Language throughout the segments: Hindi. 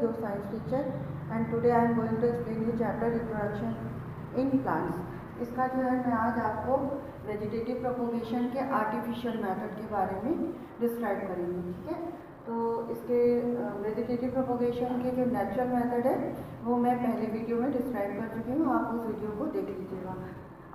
your science teacher, and today I am going to explain you chapter reproduction in plants। इसका जो है मैं आज आपको वेजिटेटिव प्रोपोगेशन के आर्टिफिशियल मेथड के बारे में डिस्क्राइब करेंगे। ठीक है, तो इसके वेजिटेटिव प्रोपोगेशन के जो नेचुरल मेथड है वो मैं पहले वीडियो में डिस्क्राइब कर चुकी हूँ, आप उस वीडियो को देख लीजिएगा।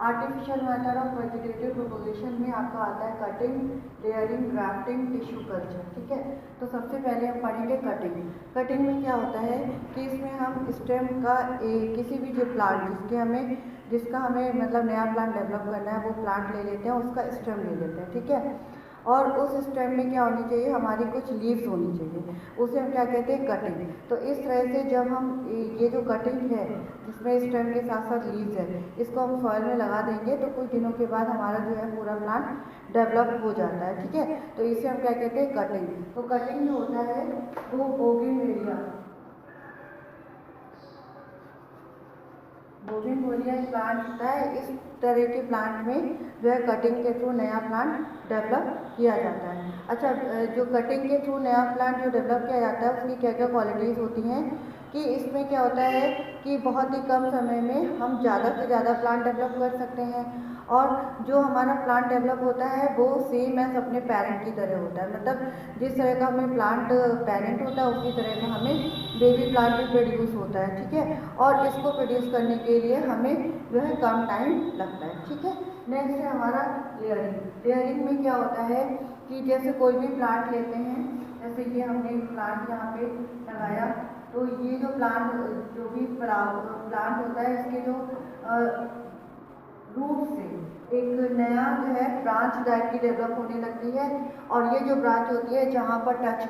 Artificial method of vegetative propagation में आपका आता है cutting, layering, grafting, tissue culture. ठीक है, तो सबसे पहले हम पढ़ेंगे कटिंग। कटिंग में क्या होता है कि इसमें हम स्टेम का किसी भी जो प्लांट जिसका हमें मतलब नया प्लांट डेवलप करना है वो प्लांट ले लेते हैं, उसका स्टेम ले लेते हैं। ठीक है, और उस स्टेम में क्या होनी चाहिए, हमारी कुछ लीव्स होनी चाहिए, उसे हम क्या कहते हैं कटिंग। तो इस तरह से जब हम ये जो कटिंग है जिसमें स्टेम के साथ साथ लीव्स है, इसको हम सॉइल में लगा देंगे तो कुछ दिनों के बाद हमारा जो है पूरा प्लांट डेवलप हो जाता है। ठीक है, तो इसे हम क्या कहते हैं कटिंग। तो कटिंग जो होता है वो बोगिनविलिया प्लांट होता है। इस तरह के प्लांट में जो है कटिंग के थ्रू नया प्लांट डेवलप किया जाता है। अच्छा, जो कटिंग के थ्रू नया प्लांट जो डेवलप किया जाता है उसकी क्या क्या क्वालिटीज़ होती हैं कि इसमें क्या होता है कि बहुत ही कम समय में हम ज़्यादा से ज़्यादा प्लांट डेवलप कर सकते हैं, और जो हमारा प्लांट डेवलप होता है वो सेम एज अपने पेरेंट की तरह होता है। मतलब जिस तरह का हमें प्लांट पेरेंट होता है उसी तरह का हमें बेबी प्लांट भी प्रोड्यूस होता है। ठीक है, और इसको प्रोड्यूस करने के लिए हमें जो है कम टाइम लगता है। ठीक है, नेक्स्ट है हमारा लेयरिंग। लेयरिंग में क्या होता है कि जैसे कोई भी प्लांट लेते हैं, जैसे ये हमने प्लांट यहाँ पे लगाया, तो ये जो प्लांट होता है इसके जो रूट से एक नया जो है ब्रांच डायरेक्टली डेवलप होने लगती है, और ये जो ब्रांच होती है जहाँ पर टच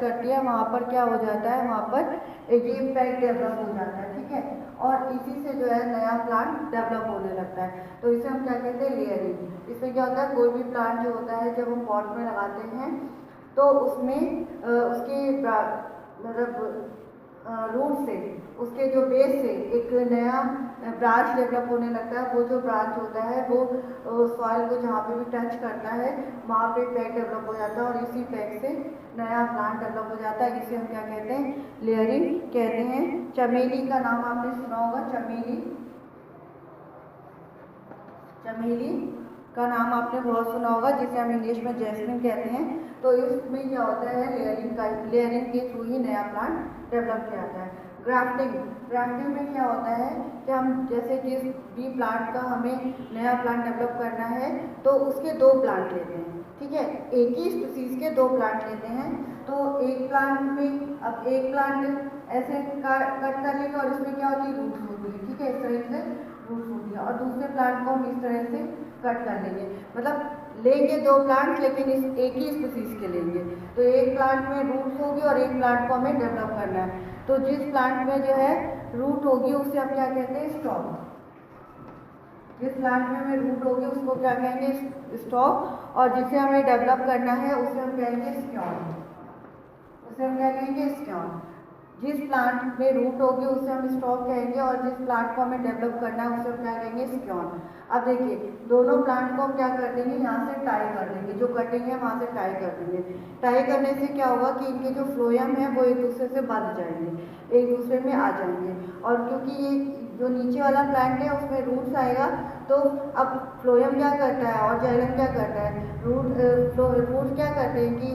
करती है वहाँ पर क्या हो जाता है, वहाँ पर ये पैक डेवलप हो जाता है। ठीक है, और इसी से जो है नया प्लांट डेवलप होने लगता है, तो इसे हम क्या कहते हैं लेयरिंग। इसमें क्या होता है कोई भी प्लांट जो होता है जब हम पॉट में लगाते हैं तो उसमें उसके मतलब रूट से, उसके जो बेस से एक नया ब्रांच डेवलप होने लगता है। वो जो ब्रांच होता है वो सॉइल को जहाँ पे भी टच करता है वहाँ पे पैक डेवलप हो जाता है, और इसी पैक से नया प्लांट डेवलप हो जाता है। इसे हम क्या कहते हैं लेयरिंग कहते हैं। चमेली का नाम आपने सुना होगा, चमेली का नाम आपने बहुत सुना होगा, जिसे हम इंग्लिश में जैस्मिन कहते हैं। तो इसमें क्या होता है लेयरिंग के थ्रू ही नया प्लांट डेवलप किया जाता है। ग्राफ्टिंग में क्या होता है कि हम जैसे जिस भी प्लांट का हमें नया प्लांट डेवलप करना है तो उसके दो प्लांट लेते हैं। ठीक है, एक ही स्पीसीज के दो प्लांट लेते हैं, तो एक प्लांट में अब एक प्लांट ऐसे कट कर लेंगे और इसमें क्या होती है रूट्स होती है। ठीक है, इस तरह से रूट्स होती है, और दूसरे प्लांट को हम इस तरह से कट कर लेंगे, मतलब लेंगे दो प्लांट लेकिन इस एक ही स्पीसीज के लेंगे। तो एक प्लांट में रूट्स होगी और एक प्लांट को हमें डेवलप करना है, तो जिस प्लांट में जो है रूट होगी उसे हम क्या कहते हैं स्टॉक। जिस प्लांट में हमें रूट होगी उसको क्या कहेंगे स्टॉक, और जिसे हमें डेवलप करना है उसे हम कहेंगे स्क्योन। जिस प्लांट में रूट होगी उसे हम स्टॉक कहेंगे, और जिस प्लांट को हमें डेवलप करना है उसे हम क्या कहेंगे स्क्योन। अब देखिए दोनों प्लांट को हम क्या कर देंगे, यहाँ से टाई कर देंगे, जो कटिंग है वहाँ से टाई कर देंगे। टाई करने से क्या होगा कि इनके जो फ्लोएम है वो एक दूसरे से बंध जाएंगे, एक दूसरे में आ जाएंगे, और क्योंकि ये जो नीचे वाला प्लांट है उसमें रूट्स आएगा, तो अब फ्लोएम क्या करता है और जाइलम क्या करता है, रूट क्या करते हैं कि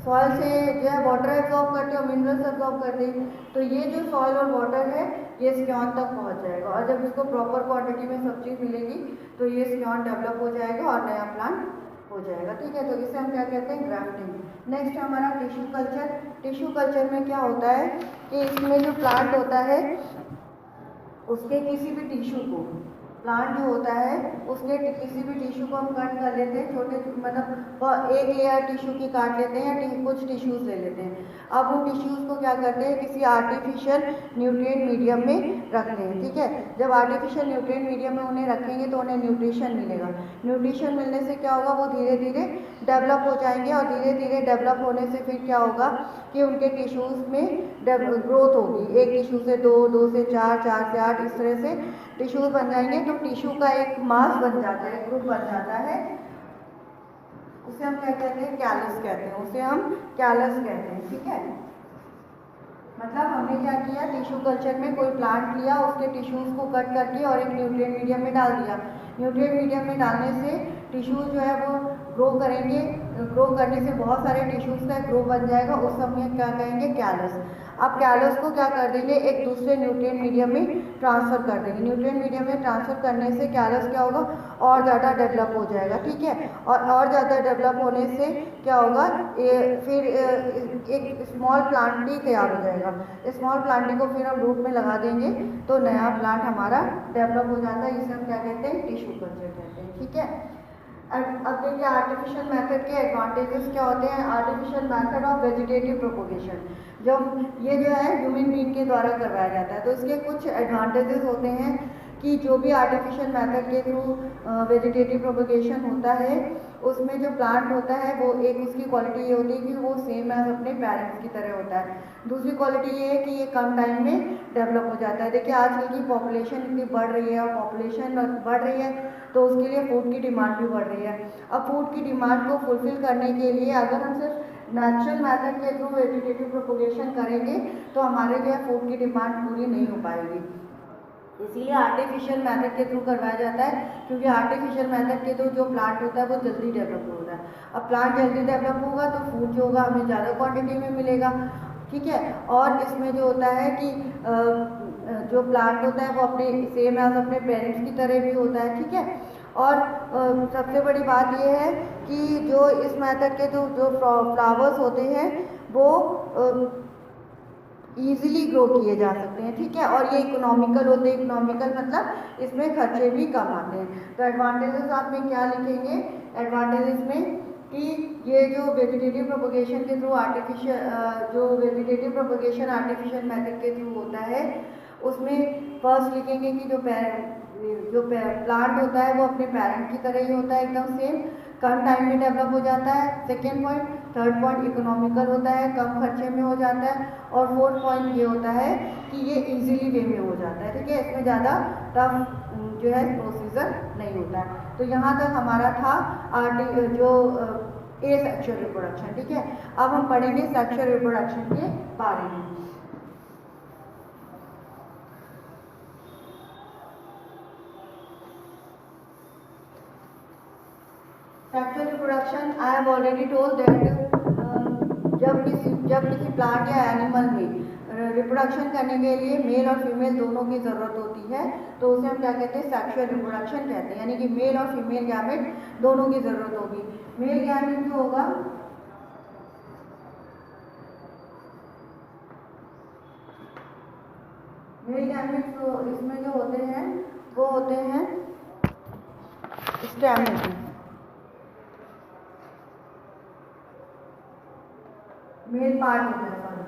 सॉइल से जो है वाटर एब्जॉर्ब करते हैं और मिनरल्स एब्जॉर्ब करते हैं, तो ये जो सॉइल और वाटर है ये स्क्योन तक पहुंच जाएगा, और जब इसको प्रॉपर क्वांटिटी में सब चीज़ मिलेगी तो ये स्क्योन डेवलप हो जाएगा और नया प्लांट हो जाएगा। ठीक है, तो इसे हम क्या कहते हैं ग्राफ्टिंग। नेक्स्ट हमारा टिश्यू कल्चर। टिश्यू कल्चर में क्या होता है कि इसमें जो प्लांट होता है उसके किसी भी टिश्यू को, प्लांट जो होता है उसके किसी भी टिश्यू को हम कट कर लेते हैं, छोटे मतलब एक लेयर टिश्यू की काट लेते हैं या कुछ टिश्यूज ले लेते हैं। अब वो टिश्यूज को क्या करते हैं किसी आर्टिफिशियल न्यूट्रिएंट मीडियम में रखते हैं। ठीक है, जब आर्टिफिशियल न्यूट्रिएंट मीडियम में उन्हें रखेंगे तो उन्हें न्यूट्रिशन मिलेगा। न्यूट्रिशन मिलने से क्या होगा, वो धीरे धीरे डेवलप हो जाएंगे, और धीरे धीरे डेवलप होने से फिर क्या होगा कि उनके टिश्यूज में ग्रोथ होगी, एक टिश्यू से दो से चार, चार से आठ, इस तरह से टिश्यूज बन जाएंगे। तो टिश्यू का एक मास बन जाता है, ग्रुप बन जाता है, उसे हम क्या कहते हैं, कैलस कहते हैं, उसे हम कैलस कहते हैं। ठीक है, मतलब हमने क्या किया, टिश्यू कल्चर में कोई प्लांट लिया, उसके टिश्यूज को कट करके और एक न्यूट्रिएंट मीडियम में डाल दिया। न्यूट्रिएंट मीडियम में डालने से टिश्यू जो है वो ग्रो करेंगे, ग्रो करने से बहुत सारे टिश्यूज का ग्रो बन जाएगा, उस समय क्या कहेंगे, कैलस। अब कैलस को क्या कर देंगे, एक दूसरे न्यूट्रिएंट मीडियम में ट्रांसफ़र कर देंगे। न्यूट्रिएंट मीडियम में ट्रांसफ़र करने से कैलस क्या होगा, और ज़्यादा डेवलप हो जाएगा। ठीक है, और ज़्यादा डेवलप होने से क्या होगा, फिर एक स्मॉल प्लांट भी तैयार हो जाएगा। स्मॉल प्लांटिंग को फिर हम रूट में लगा देंगे तो नया प्लांट हमारा डेवलप हो जाता है। इसे हम क्या कहते हैं, टिश्यू कल्चर कहते हैं। ठीक है, अब देखिए आर्टिफिशियल मेथड के एडवांटेजेस क्या होते हैं। Artificial method of vegetative propagation, जब ये जो है ह्यूमन बीइंग के द्वारा करवाया जाता है, तो इसके कुछ एडवांटेजेस होते हैं कि जो भी आर्टिफिशियल मेथड के थ्रू वेजिटेटिव प्रोपोगेशन होता है, उसमें जो प्लांट होता है वो एक उसकी क्वालिटी ये होती है कि वो सेम एज अपने पेरेंट्स की तरह होता है। दूसरी क्वालिटी ये है कि ये कम टाइम में डेवलप हो जाता है। देखिए आजकल की पॉपुलेशन इतनी बढ़ रही है, और पॉपुलेशन बढ़ रही है तो उसके लिए फूड की डिमांड भी बढ़ रही है। अब फूड की डिमांड को फुलफिल करने के लिए अगर हम सिर्फ नेचुरल मेथड के थ्रू वेजिटेटिव प्रोपोगेशन करेंगे तो हमारे जो है फूड की डिमांड पूरी नहीं हो पाएगी। इसीलिए आर्टिफिशियल मेथड के थ्रू करवाया जाता है, क्योंकि आर्टिफिशियल मेथड के थ्रू जो प्लांट होता है वो जल्दी डेवलप होता है। अब प्लांट जल्दी डेवलप होगा तो फूड जो होगा हमें ज़्यादा क्वांटिटी में मिलेगा। ठीक है, और इसमें जो होता है कि जो प्लांट होता है वो अपने सेम एज अपने पेरेंट्स की तरह भी होता है। ठीक है, और सबसे बड़ी बात यह है कि जो इस मेथड के जो फ्लावर्स होते हैं वो ईजिली ग्रो किए जा सकते हैं। ठीक है, और ये इकोनॉमिकल होते हैं। इकोनॉमिकल मतलब इसमें खर्चे भी कम आते हैं। तो एडवांटेजेस आप में क्या लिखेंगे, एडवांटेजेस में कि ये जो वेजिटेटिव प्रोपोगेशन के थ्रू जो वेजिटेटिव प्रोपोगेशन आर्टिफिशियल मेथड के थ्रू होता है, उसमें फर्स्ट लिखेंगे कि जो प्लांट होता है वो अपने पेरेंट की तरह ही होता है, एकदम सेम, कम टाइम में डेवलप हो जाता है। Second point, third point economical होता है, कम खर्चे में हो जाता है, और फोर्थ पॉइंट ये होता है कि ये इजीली वे में हो जाता है। ठीक है, इसमें ज़्यादा टफ जो है प्रोसीजर नहीं होता है। तो यहाँ तक हमारा था ए सेक्सुअल रिप्रोडक्शन। ठीक है, अब हम पढ़ेंगे सेक्सुअल रिप्रोडक्शन के बारे में। Sexual reproduction I have already told that जब किसी प्लांट या एनिमल में रिप्रोडक्शन करने के लिए मेल और फीमेल दोनों की ज़रूरत होती है, तो उसे हम क्या कहते हैं, सेक्सुअल रिप्रोडक्शन कहते हैं। यानी कि मेल और फीमेल गैमेट दोनों की ज़रूरत होगी। मेल गैमेट जो होगा मेल गैमेट तो इसमें जो होते हैं वो होते हैं स्टैमेन। मेल पार्ट होता है, सॉरी,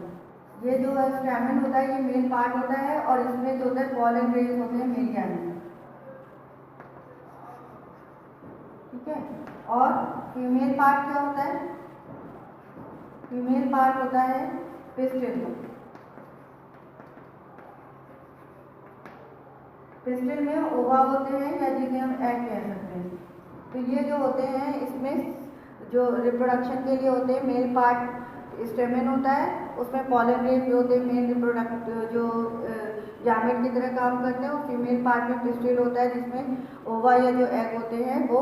ये जो स्टैमेन होता है ये मेल पार्ट होता है, और इसमें जो होता है पॉलन ग्रेन्स होते हैं मेल गैमेट। ठीक है, और फीमेल पार्ट क्या होता है, फीमेल पार्ट होता है पिस्टिल। पिस्टिल में ओवा होते हैं, या जिन्हें हम एग कह सकते हैं। तो ये जो होते हैं इसमें जो रिप्रोडक्शन के लिए होते हैं, मेल पार्ट स्टेमेन होता है, उसमें पॉलन ग्रेन जो होते हैं मेन रिप्रोडक्ट जो गैमेट की तरह काम करते हैं, और फीमेल पार्ट में पिस्टिल होता है जिसमें ओवा या जो एग होते हैं वो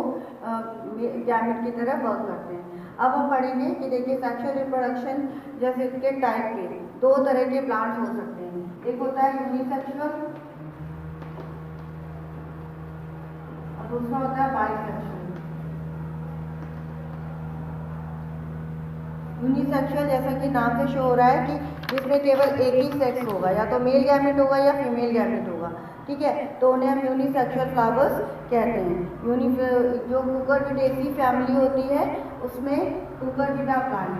गैमेट की तरह वर्क करते हैं। अब हम पढ़ेंगे कि देखिए सेक्सुअल रिप्रोडक्शन जैसे इसके टाइप के दो तरह के प्लांट्स हो सकते हैं। एक होता है यूनिसेक्सुअल और दूसरा होता है बाइसेक्सुअल। यूनिसेक्सुअल जैसा कि नाम से शो हो रहा है कि जिसमें केवल एक ही सेक्स होगा, या तो मेल गैमेट होगा या फीमेल गैमेट होगा। ठीक है, तो उन्हें हम यूनिसेक्सुअल फ्लावर्स कहते हैं। जो कुकुरबिटेसी फैमिली होती है उसमें कुकुरबिटा प्लांट,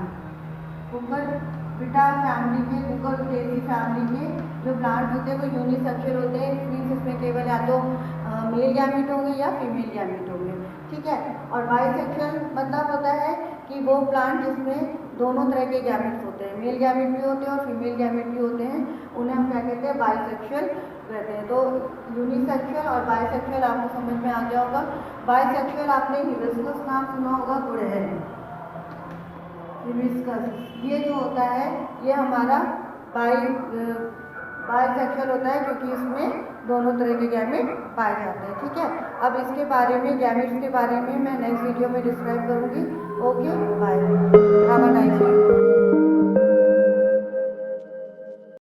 कुकुरबिटा फैमिली के, कुकुरबिटेसी फैमिली के जो प्लांट होते हैं वो यूनिसेक्सुअल होते हैं। मीन्स इसमें केवल या तो मेल गैमेट होंगे या फीमेल गैमेट होंगे। ठीक है, और बाइसेक्सुअल मतलब होता है कि वो प्लांट जिसमें दोनों तरह के गैमेट्स होते हैं, मेल गैमेट भी होते हैं और फीमेल गैमेट भी होते हैं, उन्हें हम क्या कहते हैं, बाइसेक्सुअल रहते हैं। तो यूनिसेक्सुअल और बाइसेक्सुअल आपको समझ में आ गया होगा। बाइसेक्सुअल आपने हिबिस्कस नाम सुना होगा, गुड़हल, हिबिस्कस, ये जो होता है ये हमारा बाइसेक्सुअल होता है, क्योंकि इसमें दोनों तरह के गैमेट पाए जाते हैं। ठीक है, अब इसके बारे में, गैमेट्स के बारे में मैं नेक्स्ट वीडियो में डिस्क्राइब करूँगी। Okay, bye, have a nice day.